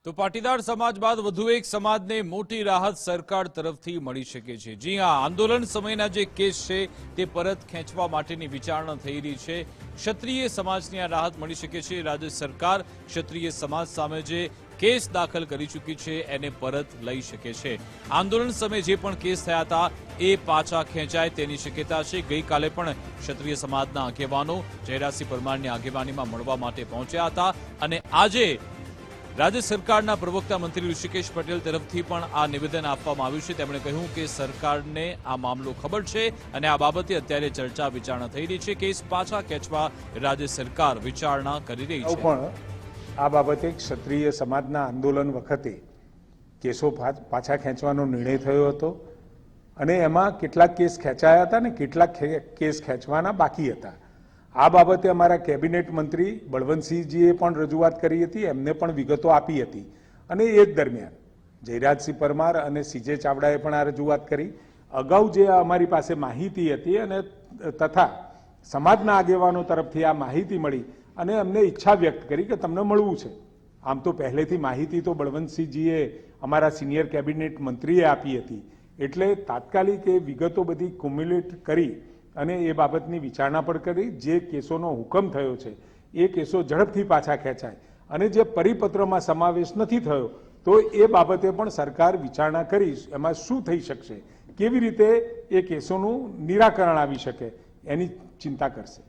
તો પાટીદાર સમાજ બાદ વધુ એક સમાજને મોટી રાહત સરકાર તરફથી મળી શકે છે। જી હા, આંદોલન સમયના જે કેસ છે તે પરત ખેંચવા માટેની વિચારણા થઈ રહી છે। ક્ષત્રિય સમાજને આ રાહત મળી શકે છે। રાજ્ય સરકાર ક્ષત્રિય સમાજ સામે જે કેસ દાખલ કરી ચૂકી છે એને પરત લઈ શકે છે। આંદોલન સમયે જે પણ કેસ થયા હતા એ પાછા ખેંચાય તેની શક્યતા છે। ગઈકાલે પણ ક્ષત્રિય સમાજના આગેવાનો જયરાજસિંહ પરમારની આગેવાનીમાં મળવા માટે પહોંચ્યા હતા અને આજે રાજ્ય સરકારના પ્રવક્તા મંત્રી ઋષિકેશ પટેલ તરફથી પણ આ નિવેદન આપવામાં આવ્યું છે। તેમણે કહ્યું કે સરકારને આ મામલો ખબર છે અને આ બાબતે અત્યારે ચર્ચા વિચારણા થઈ રહી છે। કેસ પાછા ખેંચવા રાજ્ય સરકાર વિચારણા કરી રહી છે। આ બાબતે ક્ષત્રિય સમાજના આંદોલન વખતે કેસો પાછા ખેંચવાનો નિર્ણય થયો હતો અને એમાં કેટલાક કેસ ખેંચાયા હતા અને કેટલાક કેસ ખેંચવાના બાકી હતા। આ બાબતે અમારા કેબિનેટ મંત્રી બળવંતસિંહજીએ પણ રજૂઆત કરી હતી, એમને પણ વિગતો આપી હતી અને એ જ દરમિયાન જયરાજસિંહ પરમાર અને સીજે ચાવડાએ પણ આ રજૂઆત કરી। અગાઉ જે અમારી પાસે માહિતી હતી અને તથા સમાજના આગેવાનો તરફથી આ માહિતી મળી અને અમને ઈચ્છા વ્યક્ત કરી કે તમને મળવું છે। આમ તો પહેલેથી માહિતી તો બળવંતસિંહજીએ અમારા સિનિયર કેબિનેટ મંત્રીએ આપી હતી, એટલે તાત્કાલિક એ વિગતો બધી ક્યુમ્યુલેટ કરી અને એ બાબતની વિચારણા પણ કરી। જે કેસોનો હુકમ થયો છે એ કેસો ઝડપથી પાછા ખેંચાય અને જે પરિપત્રમાં સમાવેશ નથી થયો તો એ બાબતે પણ સરકાર વિચારણા કરી એમાં શું થઈ શકશે, કેવી રીતે એ કેસોનું નિરાકરણ આવી શકે એની ચિંતા કરશે।